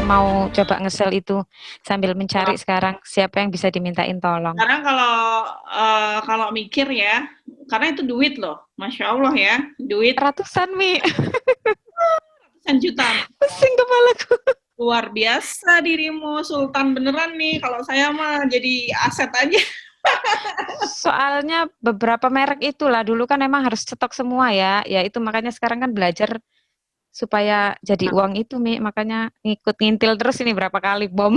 mau coba ngesel itu sambil mencari Kalau sekarang siapa yang bisa dimintain tolong. sekarang kalau mikir ya, karena itu duit loh, masya Allah ya, duit Ratusan, Mi. ratusan juta, Pusing kepalaku. luar biasa dirimu, Sultan beneran nih. Kalau saya mah jadi aset aja. Soalnya beberapa merek itulah dulu kan emang harus stok semua ya. Ya itu makanya sekarang kan belajar supaya jadi uang itu, Mi. Makanya ngikut ngintil terus ini berapa kali bom.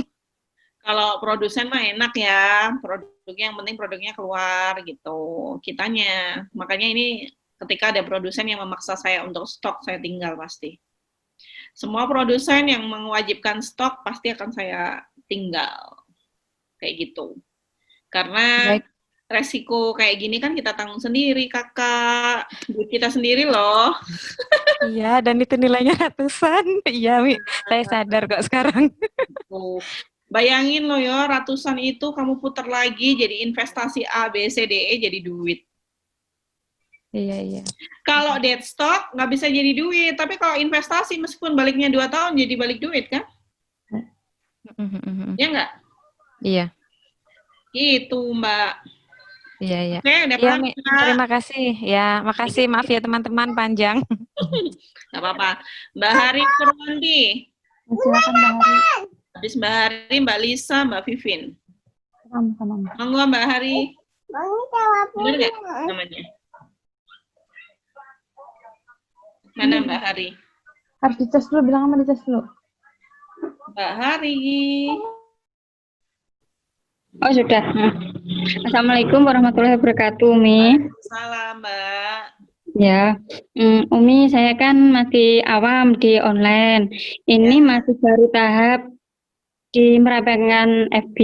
Kalau produsen mah enak ya, produknya yang penting produknya keluar gitu. Kitanya, makanya ini ketika ada produsen yang memaksa saya untuk stok, saya tinggal pasti. Semua produsen yang mewajibkan stok pasti akan saya tinggal kayak gitu. Karena Baik. resiko kayak gini kan kita tanggung sendiri, kakak. Duit kita sendiri loh. Iya, dan itu nilainya ratusan. Iya, Mi. Saya sadar kok sekarang. Tuh. Bayangin loh ya, ratusan itu kamu putar lagi jadi investasi A, B, C, D, E jadi duit. Iya, iya. Kalau dead stock nggak bisa jadi duit, tapi kalau investasi meskipun baliknya 2 tahun jadi balik duit kan? Ya nggak? Iya. Gitu Mbak. Iya, iya. Oke, udah Iya, paham Mi. Mbak? Terima kasih. Ya, makasih. Maaf ya teman-teman panjang. Nggak apa-apa. Mbak Hari Purwanti. Silakan Mbak Hari. Habis Mbak Hari, Mbak Lisa, Mbak Vivin. Sama-sama. Monggo Mbak Hari. Bener nggak namanya? Mana Mbak Hari? Harus dicas dulu, bilang sama dicas dulu. Mbak Hari. Oh sudah. Assalamualaikum warahmatullahi wabarakatuh, Umi. Salam Mbak. Ya, Umi, saya kan masih awam di online. Ini masih baru tahap di merapengan FB.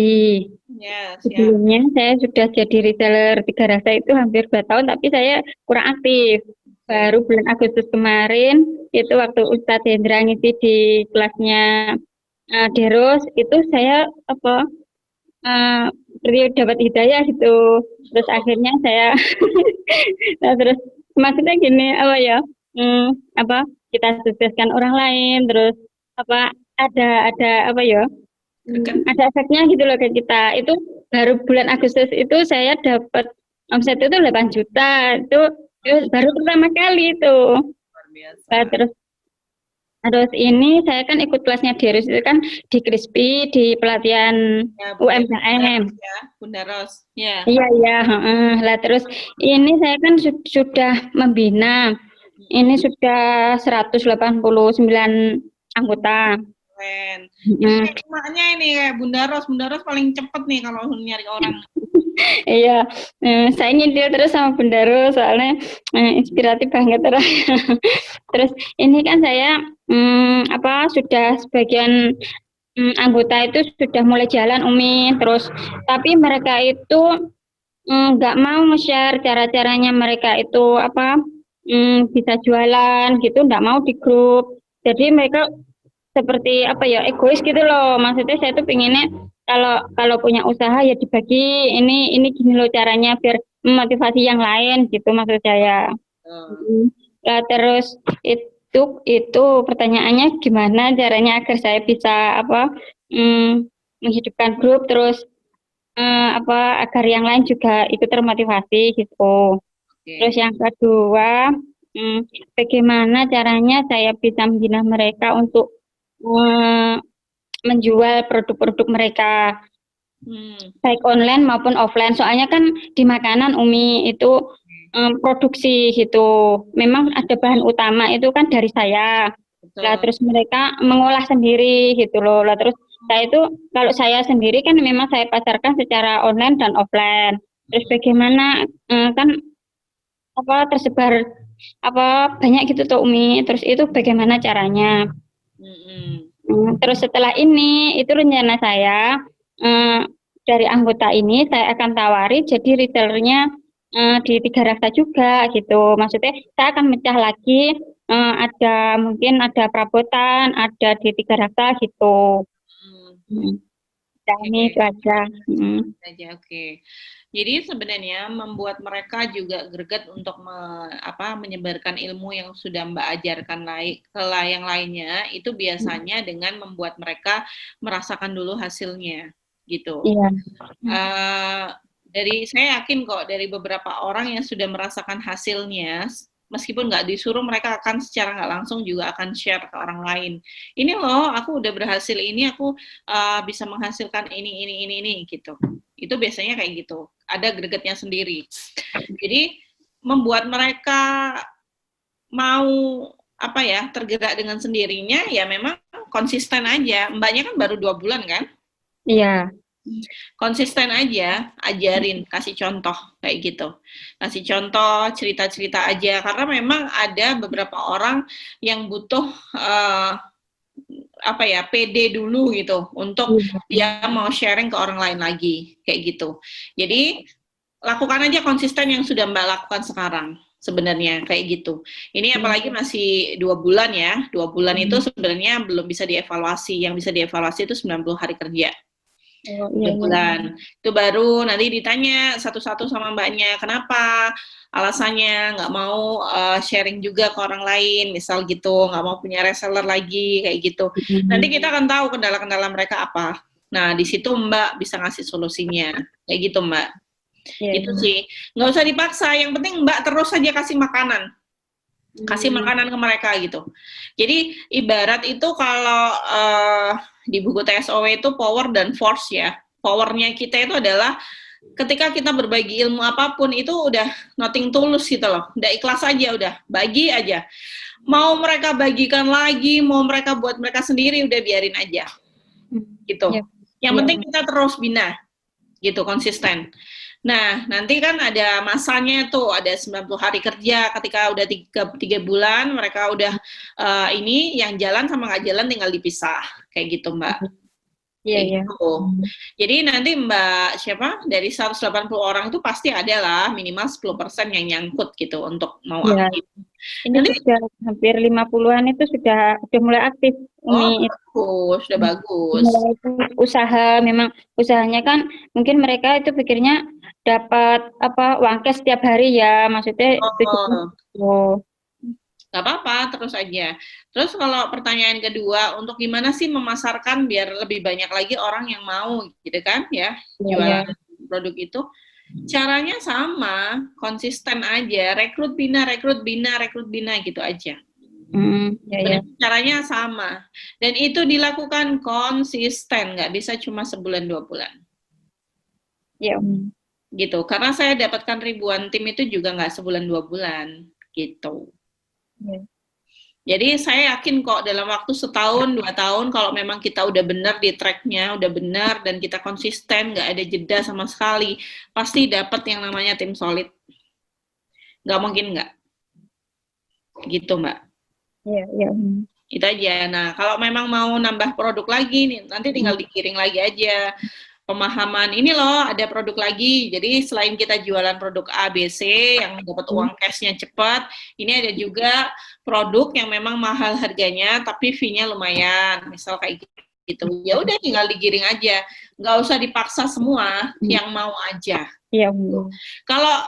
Ya, siap. Sebelumnya saya sudah jadi reseller 3 rasa itu hampir 2 tahun, tapi saya kurang aktif. Baru bulan Agustus kemarin, itu waktu Ustadz Hendra ngisi di kelasnya Deros, itu saya dapat hidayah gitu. Terus akhirnya saya nah, terus maksudnya gini kita sukseskan orang lain, terus ada ada efeknya gitu loh ke kita. Itu baru bulan Agustus itu saya dapat omset itu 8 juta. Itu baru pertama kali itu. Luar biasa. Nah, terus ini saya kan ikut kelasnya Deros itu kan di Crispy di pelatihan Ya, UMKM. Ya, Bunda Ros. Ya. Iya. Lah terus ini saya kan sudah membina. Ini sudah 189 anggota. Keren. Ini emaknya ini kayak Bunda Ros. Bunda Ros paling cepet nih kalau nyari orang. Iya, saya nyintil terus sama Bunda Ros soalnya inspiratif banget terus. Terus ini kan saya sudah sebagian anggota itu sudah mulai jalan Umi, terus tapi mereka itu nggak mau nge-share cara-caranya mereka itu bisa jualan gitu, nggak mau di grup. Jadi mereka seperti egois gitu loh. Maksudnya saya tuh pinginnya kalau punya usaha ya dibagi, ini gini loh caranya biar memotivasi yang lain gitu maksud saya. Nah, terus itu pertanyaannya gimana caranya agar saya bisa menghidupkan grup, terus agar yang lain juga ikut termotivasi gitu. Terus yang kedua, bagaimana caranya saya bisa membina mereka untuk menjual produk-produk mereka baik online maupun offline. Soalnya kan di makanan Umi itu produksi gitu. Memang ada bahan utama itu kan dari saya. Lah terus mereka mengolah sendiri gitu loh. Lah terus saya itu kalau saya sendiri kan memang saya pasarkan secara online dan offline. Terus bagaimana kan tersebar banyak gitu tuh Umi. Terus itu bagaimana caranya? Terus setelah ini itu rencana saya dari anggota ini saya akan tawari jadi retailernya di 3 raksa juga gitu. Maksudnya saya akan mecah lagi, mungkin ada perabotan, ada di 3 raksa gitu. Kami itu aja. Aja, oke. Jadi sebenarnya membuat mereka juga greget untuk menyebarkan ilmu yang sudah Mbak ajarkan ke yang lainnya, itu biasanya dengan membuat mereka merasakan dulu hasilnya, gitu. Iya. Saya yakin kok dari beberapa orang yang sudah merasakan hasilnya, meskipun nggak disuruh, mereka akan secara nggak langsung juga akan share ke orang lain. Ini loh, aku udah berhasil ini, aku bisa menghasilkan ini, gitu. Itu biasanya kayak gitu. Ada gregetnya sendiri. Jadi membuat mereka mau tergerak dengan sendirinya, ya memang konsisten aja. Mbaknya kan baru 2 bulan kan? Iya. Konsisten aja, ajarin, kasih contoh kayak gitu. Kasih contoh, cerita-cerita aja, karena memang ada beberapa orang yang butuh pede dulu gitu untuk dia mau sharing ke orang lain lagi kayak gitu. Jadi lakukan aja konsisten yang sudah Mbak lakukan sekarang sebenarnya kayak gitu. Ini apalagi masih 2 bulan ya. 2 bulan itu sebenarnya belum bisa dievaluasi. Yang bisa dievaluasi itu 90 hari kerja. 2 bulan. Itu baru nanti ditanya satu-satu sama Mbaknya, kenapa alasannya nggak mau sharing juga ke orang lain, misal gitu, nggak mau punya reseller lagi, kayak gitu. Nanti kita akan tahu kendala-kendala mereka apa. Nah, di situ Mbak bisa ngasih solusinya, kayak gitu Mbak. Itu sih, nggak usah dipaksa, yang penting Mbak terus saja kasih makanan. Kasih makanan ke mereka gitu. Jadi ibarat itu kalau di buku TSOW itu power dan force ya. Powernya kita itu adalah ketika kita berbagi ilmu apapun itu udah nothing tulus gitu loh. Udah ikhlas aja, udah bagi aja. Mau mereka bagikan lagi, mau mereka buat mereka sendiri, udah biarin aja. Gitu. Yang penting kita terus bina. Gitu, konsisten. Nah, nanti kan ada masanya tuh, ada 90 hari kerja, ketika udah 3 bulan, mereka udah ini, yang jalan sama nggak jalan tinggal dipisah, kayak gitu Mbak. Iya. Gitu. Jadi nanti Mbak dari 180 orang itu pasti ada lah, minimal 10% yang nyangkut gitu, untuk mau aktif. Ini nanti, sudah hampir 50-an itu sudah mulai aktif. Bagus, sudah bagus. Usaha, memang usahanya kan, mungkin mereka itu pikirnya dapat uang cash setiap hari ya, maksudnya nggak apa-apa, terus aja. Terus kalau pertanyaan kedua, untuk gimana sih memasarkan biar lebih banyak lagi orang yang mau gitu kan ya, jualan produk itu, caranya sama, konsisten aja, rekrut bina gitu aja. Caranya sama, dan itu dilakukan konsisten, nggak bisa cuma sebulan 2 bulan. Gitu, karena saya dapatkan ribuan tim itu juga nggak sebulan 2 bulan gitu. Jadi saya yakin kok dalam waktu 1-2 tahun kalau memang kita udah benar di tracknya, udah benar dan kita konsisten, nggak ada jeda sama sekali, pasti dapat yang namanya tim solid. Nggak mungkin nggak. Gitu Mbak. Iya. Itu aja. Nah, kalau memang mau nambah produk lagi nih, nanti tinggal dikiring lagi aja. Pemahaman ini loh, ada produk lagi. Jadi selain kita jualan produk A, B, C yang dapat uang cashnya cepat, ini ada juga produk yang memang mahal harganya tapi fee-nya lumayan. Misal kayak gitu. Ya udah tinggal digiring aja. Nggak usah dipaksa semua, yang mau aja. Iya. Kalau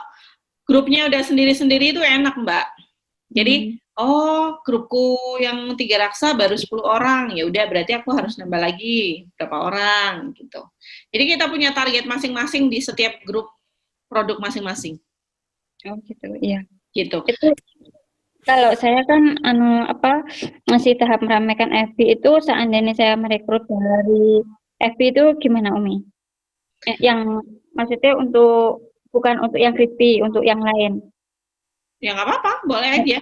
grupnya udah sendiri-sendiri itu enak, Mbak. Jadi grupku yang 3 raksa baru 10 orang, ya udah berarti aku harus nambah lagi berapa orang gitu. Jadi kita punya target masing-masing di setiap grup produk masing-masing. Oh gitu, iya. Gitu. Itu kalau saya kan masih tahap meramaikan FB itu, seandainya saya merekrut dari FB itu gimana Umi? Yang maksudnya bukan untuk yang crispy, untuk yang lain. Ya nggak apa-apa, boleh aja.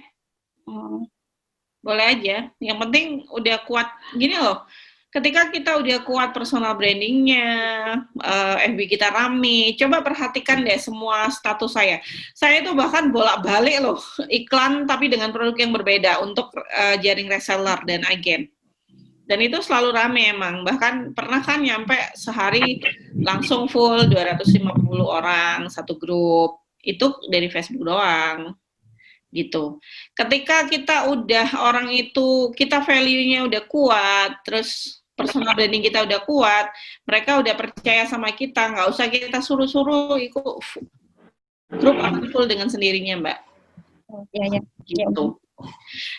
Boleh aja. Yang penting udah kuat. Gini loh, ketika kita udah kuat personal brandingnya, FB kita rame, coba perhatikan deh semua status saya. Saya itu bahkan bolak-balik loh, iklan tapi dengan produk yang berbeda untuk jaring reseller dan agen. Dan itu selalu rame emang. Bahkan pernah kan nyampe sehari langsung full 250 orang satu grup. Itu dari Facebook doang. Gitu. Ketika kita udah orang itu, kita value-nya udah kuat, terus personal branding kita udah kuat, mereka udah percaya sama kita, nggak usah kita suruh-suruh ikut grup akan full dengan sendirinya, Mbak. Iya. Gitu.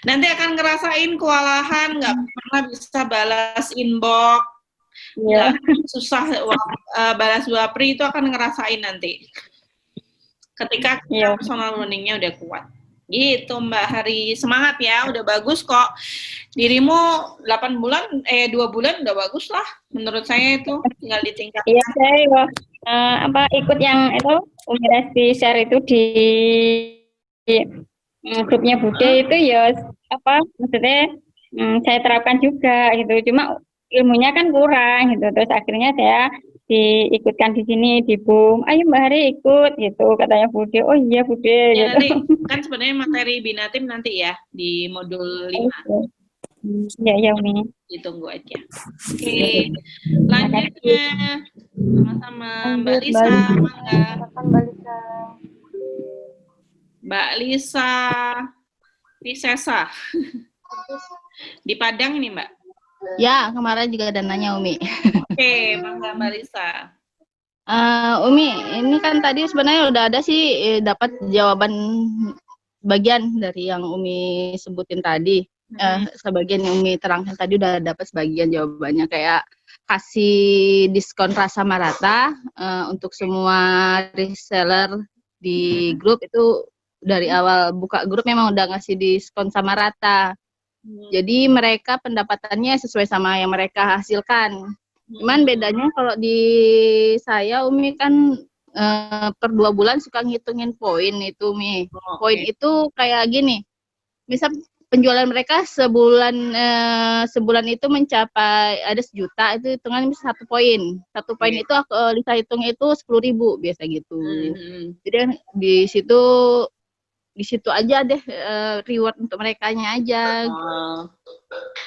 Nanti akan ngerasain kewalahan, nggak pernah bisa balas inbox, Iya. susah balas wapri, itu akan ngerasain nanti. Ketika kita personal branding-nya udah kuat. Gitu Mbak Hari, semangat ya, udah bagus kok. Dirimu 2 bulan udah bagus lah, menurut saya itu tinggal ditingkatkan. Iya, saya ikut yang itu Umi Resti share itu di grupnya Bude itu ya maksudnya saya terapkan juga gitu. Cuma ilmunya kan kurang gitu. Terus akhirnya saya diikutkan di sini di BUM. Ayo Mbak Hari ikut gitu katanya Bude. Oh iya Bude Ya, gitu. nanti kan sebenarnya materi Binatim nanti ya di modul 5. Iya Umi. Ditunggu aja. Oke. Lanjutnya sama-sama Mbak Lisa. Mbak Lisa Visesa. Di Padang ini Mbak. Ya, kemarin juga ada nanya Umi. Oke, Bangga Mbak Lisa. Umi, ini kan tadi sebenarnya udah ada sih dapat jawaban bagian dari yang Umi sebutin tadi. Sebagian yang Umi terangkan tadi udah dapat sebagian jawabannya, kayak kasih diskon rasa marata untuk semua reseller di grup itu dari awal buka grup memang udah ngasih diskon sama rata. Jadi mereka pendapatannya sesuai sama yang mereka hasilkan. Cuman bedanya kalau di saya Umi kan per 2 bulan suka ngitungin poin itu Umi. Poin itu kayak gini. Misal penjualan mereka sebulan itu mencapai ada 1 juta, itu hitungan bisa 1 poin. 1 poin itu Lisa hitung itu 10.000 biasa gitu. Jadi kan di situ aja deh reward untuk merekanya aja.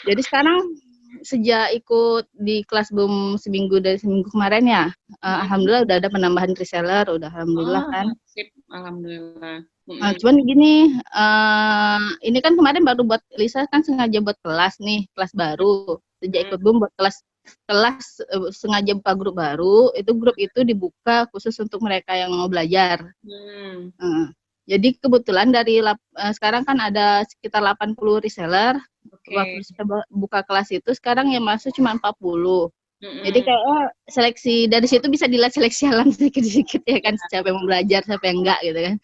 Jadi sekarang sejak ikut di kelas BUM seminggu kemarin ya, alhamdulillah udah ada penambahan reseller, udah alhamdulillah kan. Sip, alhamdulillah. Cuman gini, ini kan kemarin baru buat Lisa kan sengaja buat kelas nih, kelas baru. Sejak ikut BUM buat kelas sengaja buka grup baru, itu grup itu dibuka khusus untuk mereka yang mau belajar. Jadi kebetulan dari sekarang kan ada sekitar 80 reseller. Waktu kita buka kelas itu sekarang yang masuk cuma 40. Jadi kayak seleksi dari situ bisa dilihat seleksi alam sedikit-sedikit ya kan, siapa yang mau belajar, siapa yang enggak gitu kan.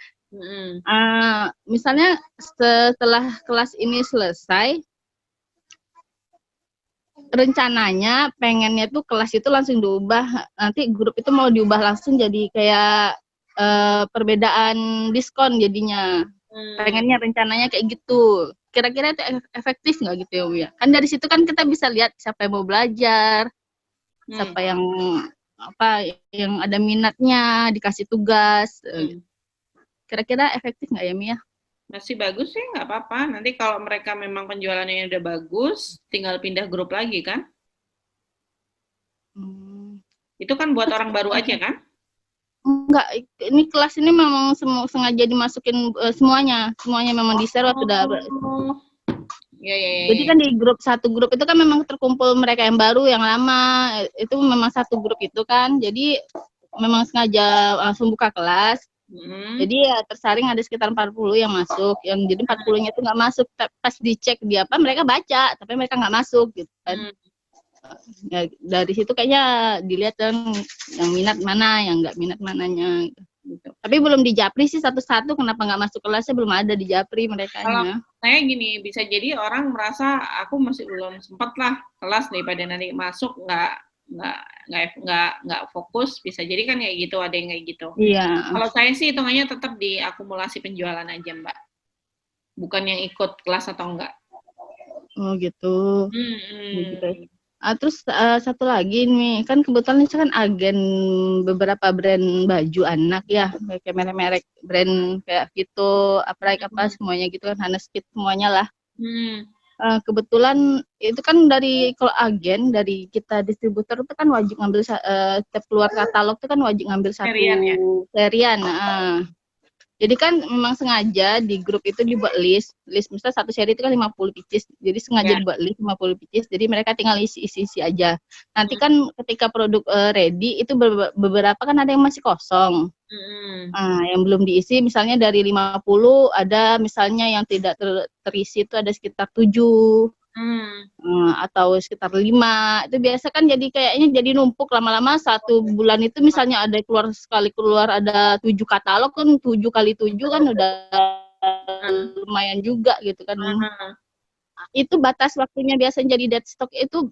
Misalnya setelah kelas ini selesai, rencananya pengennya tuh kelas itu langsung diubah, nanti grup itu mau diubah langsung jadi kayak perbedaan diskon jadinya. Pengennya rencananya kayak gitu. Kira-kira itu efektif nggak gitu ya Umi ya? Kan dari situ kan kita bisa lihat siapa yang mau belajar, siapa yang ada minatnya, dikasih tugas. Kira-kira efektif nggak ya Umi ya? Masih bagus sih, nggak apa-apa. Nanti kalau mereka memang penjualannya udah bagus, tinggal pindah grup lagi kan? Itu kan buat orang baru aja kan? Enggak, ini kelas ini memang sengaja dimasukin semuanya memang di-share waktu udah. Ya. Jadi kan di satu grup itu kan memang terkumpul mereka yang baru, yang lama, itu memang satu grup itu kan. Jadi memang sengaja langsung buka kelas. Jadi ya tersaring ada sekitar 40 yang masuk, yang jadi 40-nya itu nggak masuk. Pas dicek mereka baca, tapi mereka nggak masuk gitu kan. Ya, dari situ kayaknya dilihat kan yang minat mana, yang nggak minat mananya gitu. Tapi belum di Japri sih satu-satu, kenapa nggak masuk kelasnya, belum ada di Japri mereka. Kalau saya gini, bisa jadi orang merasa aku masih belum sempat lah kelas, daripada nanti masuk nggak fokus, bisa jadi kan kayak gitu, ada yang kayak gitu. Iya. Kalau saya sih hitungannya tetap di akumulasi penjualan aja Mbak, bukan yang ikut kelas atau enggak. Oh gitu. Gitu. Terus satu lagi nih, kan kebetulan ini kan agen beberapa brand baju anak ya, kayak merek-merek brand kayak gitu, semuanya gitu kan, Haneskit semuanya lah. Kebetulan itu kan kalau agen dari kita distributor itu kan wajib ngambil setiap keluar katalog itu kan wajib ngambil satu serian. Jadi kan memang sengaja di grup itu dibuat list misalnya satu seri itu kan 50 pieces. Jadi sengaja dibuat list 50 pieces. Jadi mereka tinggal isi aja. Nanti kan ketika produk ready itu beberapa kan ada yang masih kosong. Nah, yang belum diisi misalnya dari 50 ada misalnya yang tidak terisi itu ada sekitar 7. Atau sekitar 5. Itu biasa kan jadi kayaknya jadi numpuk lama-lama 1 bulan itu misalnya ada keluar ada 7 katalog kan 7 kali 7 kan udah lumayan juga gitu kan. Itu batas waktunya biasanya jadi dead stock itu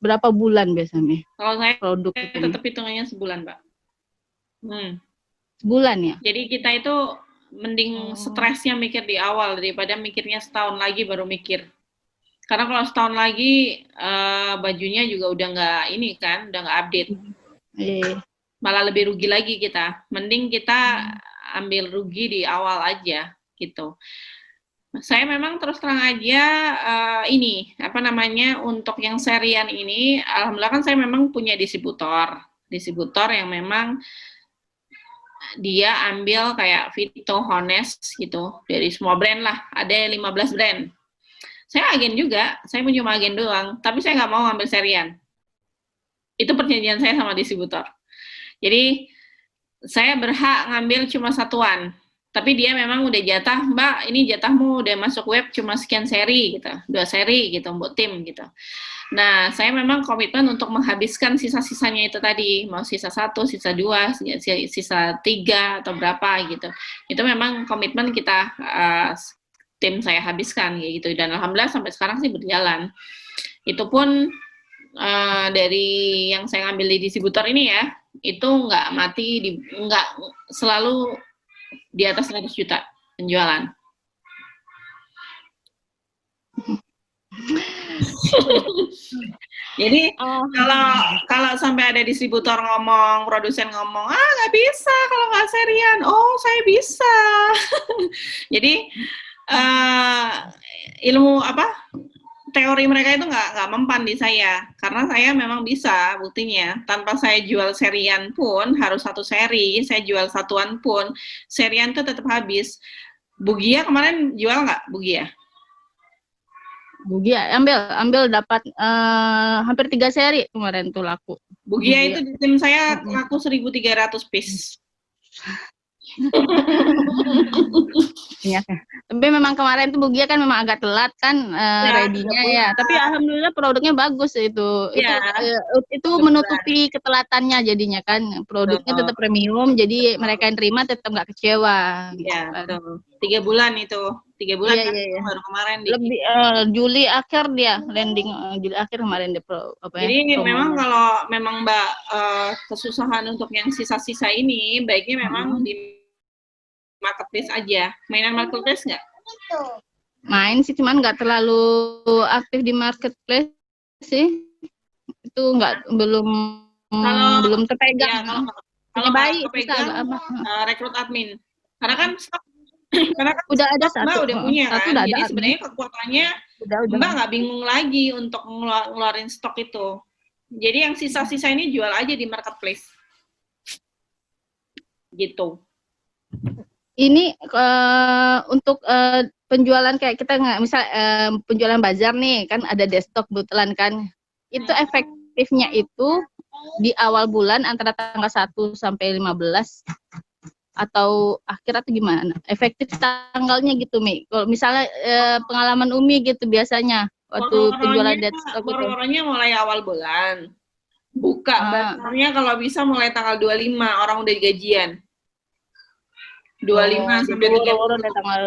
berapa bulan biasanya? Kalau saya produk itu tetap hitungannya sebulan, Mbak. Sebulan ya? Jadi kita itu mending stresnya mikir di awal daripada mikirnya setahun lagi baru mikir. Karena kalau setahun lagi bajunya juga udah nggak ini kan, udah nggak update. Malah lebih rugi lagi kita. Mending kita ambil rugi di awal aja gitu. Saya memang terus terang aja ini apa namanya untuk yang serian ini, alhamdulillah kan saya memang punya distributor yang memang dia ambil kayak Vito, Honest gitu, dari semua brand lah, ada 15 brand. Saya agen juga, saya pun cuma agen doang, tapi saya nggak mau ngambil serian. Itu perjanjian saya sama distributor. Jadi, saya berhak ngambil cuma satuan, tapi dia memang udah jatah, Mbak, ini jatahmu udah masuk web cuma sekian seri, gitu, 2 seri gitu, buat tim gitu. Nah, saya memang komitmen untuk menghabiskan sisa-sisanya itu tadi, mau sisa 1, sisa 2, sisa 3, atau berapa gitu. Itu memang komitmen kita, tim saya habiskan, gitu. Dan alhamdulillah sampai sekarang sih berjalan. Itu pun dari yang saya ngambil di distributor ini ya, itu nggak mati, nggak selalu di atas 100 juta penjualan. Jadi kalau sampai ada distributor ngomong, produsen ngomong, nggak bisa kalau nggak serian. Oh, saya bisa. Jadi ilmu teori mereka itu nggak mempan di saya, karena saya memang bisa buktinya. Tanpa saya jual serian pun harus 1 seri, saya jual satuan pun serian itu tetap habis. Bugia kemarin jual nggak Bugia? Bugia ambil dapat hampir 3 seri kemarin tuh laku. Bugia itu di tim saya laku 1.300 piece. Iya. Tapi memang kemarin tuh Bugia kan memang agak telat kan ready-nya ya. Tapi alhamdulillah produknya bagus itu. Ya. Itu menutupi ketelatannya jadinya kan. Produknya tetap premium, jadi mereka yang terima tetap nggak kecewa. Iya, betul. 3 bulan itu. 3 bulan kan baru kemarin lebih Juli akhir dia landing, Juli akhir kemarin dia Jadi memang kalau memang Mbak kesusahan untuk yang sisa-sisa ini baiknya memang di marketplace aja. Mainan marketplace nggak? Main sih, cuman nggak terlalu aktif di marketplace sih. Itu belum terpegang. Ya, kalau baik rekrut admin. Karena kan udah ada satu. Mbak udah punya kan. Udah Jadi ada sebenarnya kekuatannya Mbak nggak bingung lagi untuk ngeluarin stok itu. Jadi yang sisa-sisa ini jual aja di marketplace. Gitu. Ini untuk penjualan kayak kita misal penjualan bazar nih kan ada desktop kebetulan kan. Itu efektifnya itu di awal bulan antara tanggal 1 sampai 15 atau akhir atau gimana? Efektif tanggalnya gitu, Mi. Kalau misalnya pengalaman Umi gitu biasanya waktu penjualan desktop itu. Horornya mulai awal bulan. Buka bazarnya kalau bisa mulai tanggal 25 orang udah gajian. 25 sampai 30 tanggal.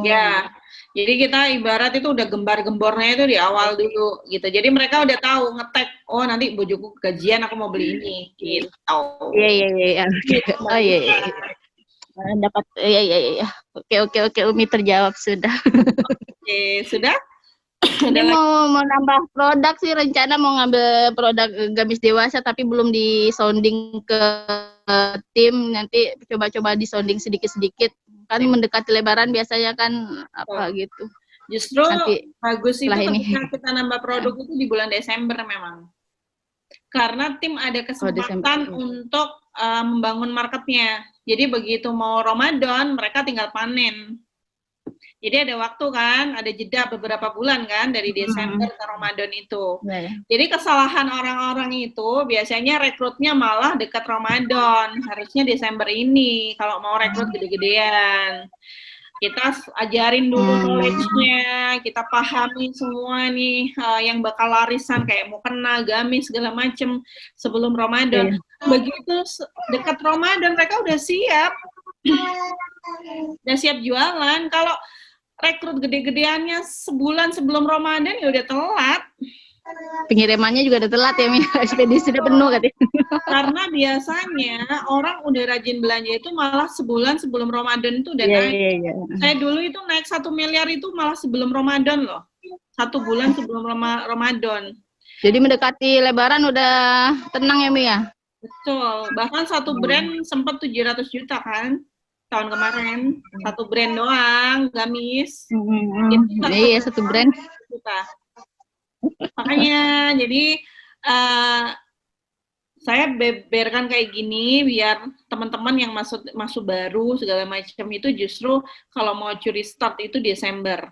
Ya. Jadi kita ibarat itu udah gembar-gembornya itu di awal dulu gitu. Jadi mereka udah tahu ngetek, oh nanti bojoku gajian aku mau beli ini gitu. Iya. Oh iya. Dapat iya. Oke Umi terjawab sudah. Oke, sudah? Ini mau nambah produk sih, rencana mau ngambil produk gamis dewasa tapi belum di sounding ke tim, nanti coba-coba di sounding sedikit-sedikit kan mendekati lebaran biasanya kan gitu. Justru nanti bagus itu ketika kita nambah produk itu di bulan Desember memang, karena tim ada kesempatan untuk membangun marketnya. Jadi begitu mau Ramadan, mereka tinggal panen. Jadi ada waktu kan, ada jeda beberapa bulan kan dari Desember ke Ramadan itu. Ya, ya. Jadi kesalahan orang-orang itu biasanya rekrutnya malah dekat Ramadan. Harusnya Desember ini kalau mau rekrut gede-gedean. Kita ajarin dulu knowledge-nya, kita pahami semua nih yang bakal larisan kayak mukena, gamis segala macem sebelum Ramadan. Begitu dekat Ramadan mereka udah siap. Udah siap jualan. Kalau rekrut gede-gedeannya sebulan sebelum Ramadan ya udah telat. Pengirimannya juga udah telat ya, Mi. Ekspedisi udah penuh katanya. Karena biasanya orang udah rajin belanja itu malah sebulan sebelum Ramadan itu udah naik. Iya. Saya dulu itu naik 1 miliar itu malah sebelum Ramadan loh. 1 bulan sebelum Ramadan. Jadi mendekati Lebaran udah tenang ya, Mi ya? Betul. Bahkan satu brand sempat 700 juta kan tahun kemarin. Satu brand doang, gamis. Iya, satu brand. Juta. Makanya jadi saya beberkan kayak gini biar teman-teman yang masuk baru segala macam itu justru kalau mau curi start itu Desember.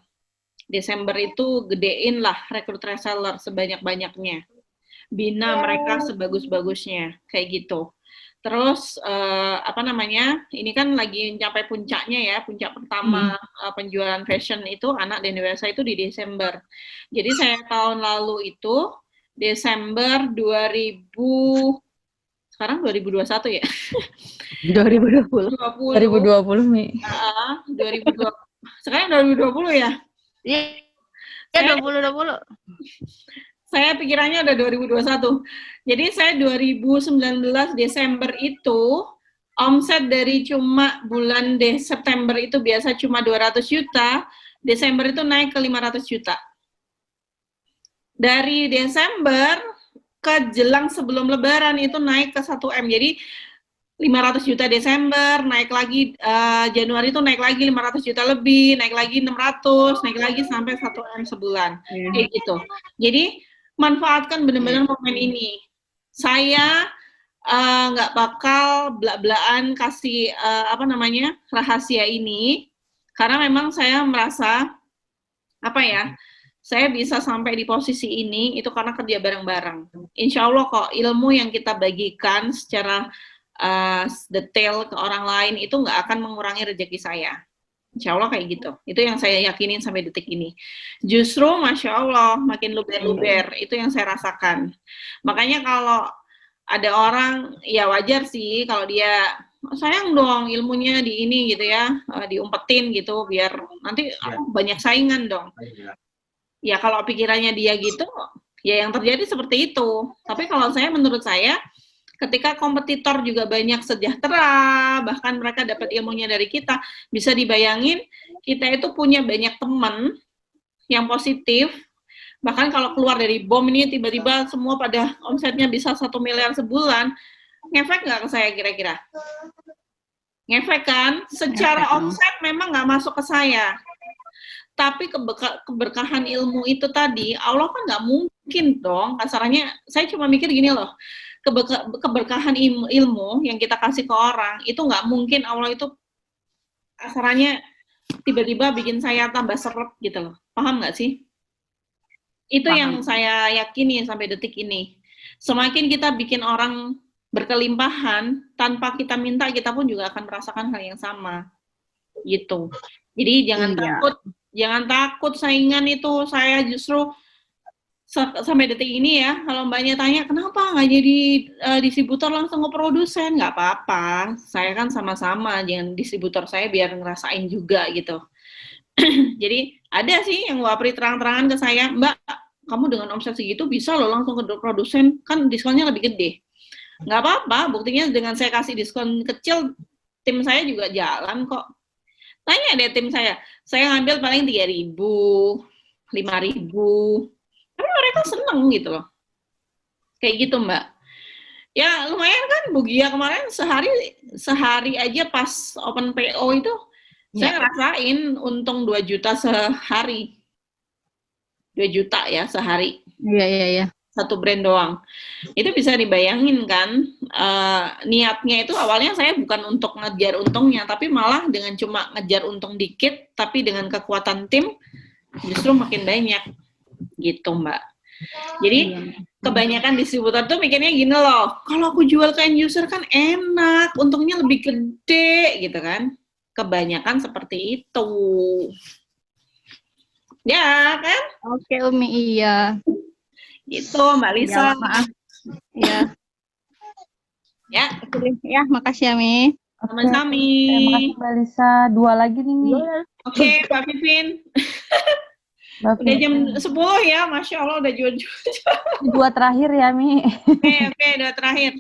Desember itu gedein lah rekrut reseller sebanyak-banyaknya. Bina mereka sebagus-bagusnya kayak gitu. Terus ini kan lagi mencapai puncaknya ya, puncak pertama penjualan fashion itu anak dan dewasa itu di Desember. Jadi saya tahun lalu itu Desember 2021 ya? 2020. 2020, Mi. 2020. Sekarang 2020 ya? Iya, 2020. Saya pikirannya udah 2021. Jadi saya 2019 Desember itu omset dari cuma bulan September itu biasa cuma 200 juta, Desember itu naik ke 500 juta. Dari Desember ke jelang sebelum Lebaran itu naik ke 1M. Jadi 500 juta Desember, naik lagi Januari itu naik lagi 500 juta lebih, naik lagi 600, naik lagi sampai 1M sebulan. Kayak gitu. Jadi manfaatkan benar-benar momen ini. Saya nggak bakal belak-belakan kasih rahasia ini karena memang saya merasa saya bisa sampai di posisi ini itu karena kerja bareng-bareng. Insya Allah kok ilmu yang kita bagikan secara detail ke orang lain itu nggak akan mengurangi rezeki saya. Insya Allah kayak gitu. Itu yang saya yakinin sampai detik ini. Justru Masya Allah makin luber-luber. Itu yang saya rasakan. Makanya kalau ada orang, ya wajar sih kalau dia sayang dong ilmunya di ini gitu ya, diumpetin gitu biar nanti banyak saingan dong. Ya kalau pikirannya dia gitu, ya yang terjadi seperti itu. Tapi kalau menurut saya, ketika kompetitor juga banyak sejahtera, bahkan mereka dapat ilmunya dari kita, bisa dibayangin kita itu punya banyak teman yang positif, bahkan kalau keluar dari bom ini tiba-tiba semua pada omsetnya bisa 1 miliar sebulan, ngefek nggak ke saya kira-kira? Ngefek kan? Secara omset memang nggak masuk ke saya. Tapi keberkahan ilmu itu tadi, Allah kan nggak mungkin dong, kasarannya, saya cuma mikir gini loh, keberkahan ilmu yang kita kasih ke orang itu nggak mungkin Allah itu asarannya tiba-tiba bikin saya tambah seret gitu loh, paham nggak sih? Itu yang saya yakini sampai detik ini. Semakin kita bikin orang berkelimpahan tanpa kita minta, kita pun juga akan merasakan hal yang sama gitu. Jadi jangan takut saingan itu. Saya justru sampai detik ini ya, kalau mbaknya tanya kenapa nggak jadi distributor langsung ke produsen, nggak apa-apa, saya kan sama-sama, jangan distributor saya biar ngerasain juga gitu. Jadi ada sih yang wapri terang-terangan ke saya, Mbak, kamu dengan omset segitu bisa loh langsung ke produsen, kan diskonnya lebih gede. Nggak apa-apa, buktinya dengan saya kasih diskon kecil, tim saya juga jalan kok. Tanya deh tim saya ngambil paling 3.000, 5.000, tapi mereka seneng gitu loh. Kayak gitu, Mbak. Ya lumayan kan, Bu Gia kemarin sehari aja pas open PO itu, saya ngerasain untung 2 juta sehari. 2 juta ya sehari. Iya. satu brand doang. Itu bisa dibayangin kan, niatnya itu awalnya saya bukan untuk ngejar untungnya, tapi malah dengan cuma ngejar untung dikit, tapi dengan kekuatan tim justru makin banyak gitu Mbak. Jadi kebanyakan distributor tuh mikirnya gini loh, kalau aku jual ke end user kan enak, untungnya lebih gede gitu kan. Kebanyakan seperti itu. Ya kan? Oke Umi, iya. Gitu Mbak Lisa. Ya, maaf. Iya. Ya, Ya, makasih ya Mi. sama-sama. Terima kasih Mbak Lisa. 2 lagi nih, Mi. Oke, Mbak Vivin. Mbak Udah jam Vivin. 10 ya, Masya Allah udah jual-jual. 2 terakhir ya, Mi. Oke, udah terakhir.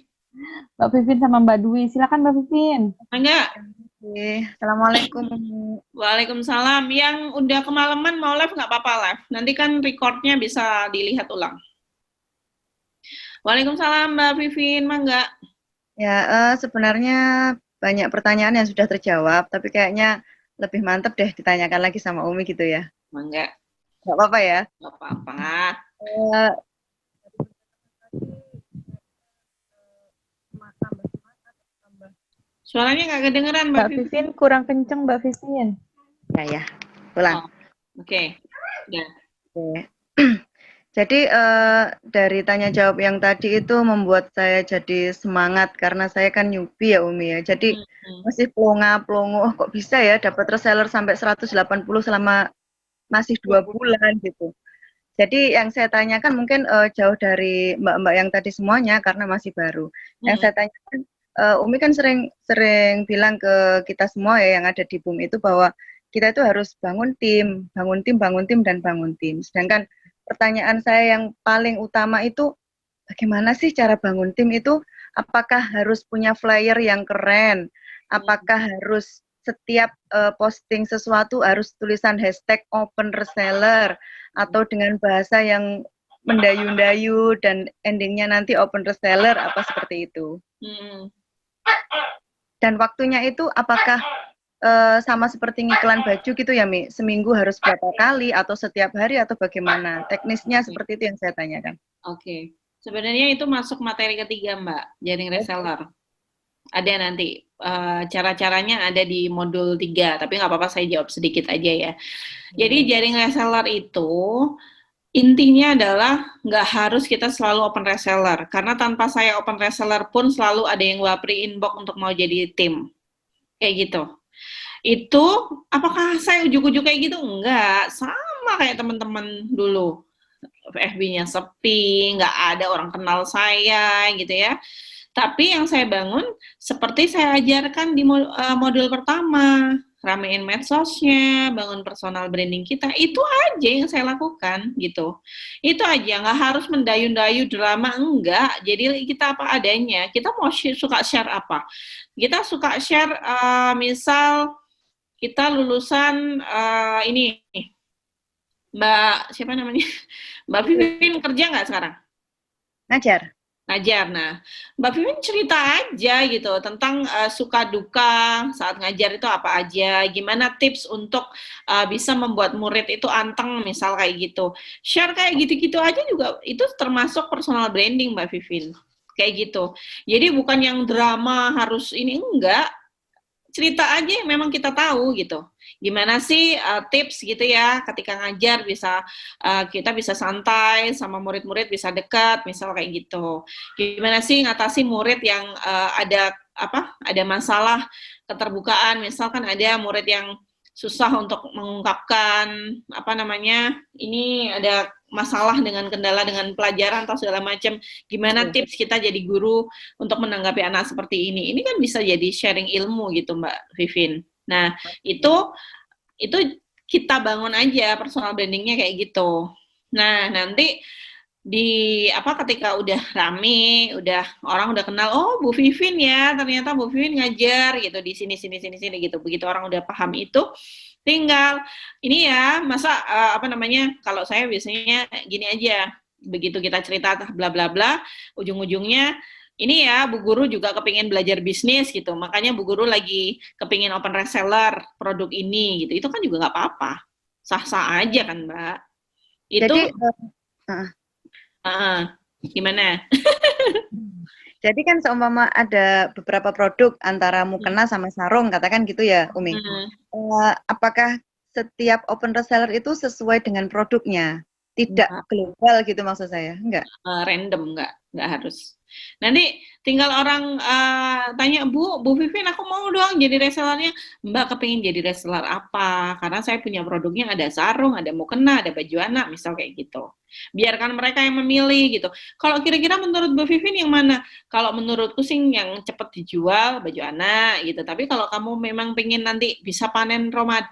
Mbak Vivin sama Mbak Dwi. Silakan Mbak Vivin. Enggak? Oke, Assalamualaikum. Waalaikumsalam. Yang udah kemalaman mau live nggak apa-apa live. Nanti kan recordnya bisa dilihat ulang. Waalaikumsalam Mbak Vivin, mangga. Ya, sebenarnya banyak pertanyaan yang sudah terjawab, tapi kayaknya lebih mantep deh ditanyakan lagi sama Umi gitu ya. Mangga. Gak apa-apa ya? Nggak apa-apa. Eh, Suaranya nggak kedengeran Mbak Mbak Vivin. Vivin kurang kenceng, Mbak Vivin. ya, ulang. Oke. Ya. Oke. Jadi dari tanya jawab yang tadi itu membuat saya jadi semangat karena saya kan newbie ya Umi ya. Jadi masih plonga-plongo, kok bisa ya dapat reseller sampai 180 selama masih 2 bulan gitu. Jadi yang saya tanyakan mungkin jauh dari mbak-mbak yang tadi semuanya karena masih baru. Yang saya tanyakan, Umi kan sering bilang ke kita semua ya yang ada di BUM itu bahwa kita itu harus bangun tim, dan bangun tim. Sedangkan pertanyaan saya yang paling utama itu, bagaimana sih cara bangun tim itu? Apakah harus punya flyer yang keren? Apakah harus setiap posting sesuatu harus tulisan hashtag open reseller? Atau dengan bahasa yang mendayu-dayu dan endingnya nanti open reseller, apa seperti itu? Dan waktunya itu apakah sama seperti ngiklan baju gitu ya Mi? Seminggu harus berapa kali atau setiap hari atau bagaimana? Teknisnya seperti itu yang saya tanyakan. Oke. Sebenarnya itu masuk materi ketiga Mbak, jaring reseller. Ada nanti cara-caranya ada di modul 3, tapi nggak apa-apa saya jawab sedikit aja ya. Jadi jaring reseller itu intinya adalah nggak harus kita selalu open reseller, karena tanpa saya open reseller pun selalu ada yang wapri inbox untuk mau jadi tim. Kayak gitu. Itu apakah saya ujuk-ujuk kayak gitu? Enggak, sama kayak teman-teman dulu. FB-nya sepi, nggak ada orang kenal saya gitu ya. Tapi yang saya bangun seperti saya ajarkan di modul pertama, ramein medsosnya, bangun personal branding kita, itu aja yang saya lakukan gitu. Itu aja, nggak harus mendayu-dayu drama, enggak. Jadi kita apa adanya. Kita mau suka share apa? Kita suka share misal kita lulusan ini Mbak siapa namanya? Mbak Vivin kerja nggak sekarang? Ngajar. Nah, Mbak Vivin cerita aja gitu tentang suka duka saat ngajar itu apa aja, gimana tips untuk bisa membuat murid itu anteng misal kayak gitu. Share kayak gitu-gitu aja juga itu termasuk personal branding Mbak Vivin. Kayak gitu. Jadi bukan yang drama harus ini, enggak. Cerita aja yang memang kita tahu gitu. Gimana sih tips gitu ya ketika ngajar bisa kita bisa santai sama murid-murid, bisa dekat misal kayak gitu. Gimana sih ngatasi murid yang ada masalah keterbukaan, misalkan ada murid yang susah untuk mengungkapkan ini ada masalah dengan kendala dengan pelajaran atau segala macam. Gimana tips kita jadi guru untuk menanggapi anak seperti ini? Ini kan bisa jadi sharing ilmu gitu Mbak Vivin. Nah, itu kita bangun aja personal brandingnya kayak gitu. Nah, nanti ketika udah rame, orang udah kenal, oh Bu Vivin ya, ternyata Bu Vivin ngajar gitu di sini gitu. Begitu orang udah paham itu, tinggal ini ya, masa kalau saya biasanya gini aja, begitu kita cerita bla bla bla, ujung-ujungnya ini ya, Bu Guru juga kepingin belajar bisnis gitu, makanya Bu Guru lagi kepingin open reseller produk ini gitu, itu kan juga nggak apa-apa, sah-sah aja kan Mbak. Itu jadi Gimana? Jadi kan seumpama ada beberapa produk antara mukena sama sarung, katakan gitu ya, Umi. Apakah setiap open reseller itu sesuai dengan produknya? Tidak global gitu maksud saya, enggak? Random, enggak harus. Nanti tinggal orang tanya, Bu Vivin, aku mau dong jadi resellernya. Mbak kepingin jadi reseller apa? Karena saya punya produknya ada sarung, ada mukena, ada baju anak, misal kayak gitu. Biarkan mereka yang memilih gitu. Kalau kira-kira menurut Bu Vivin yang mana? Kalau menurutku sih yang cepat dijual baju anak gitu. Tapi kalau kamu memang pengen nanti bisa panen Ramadan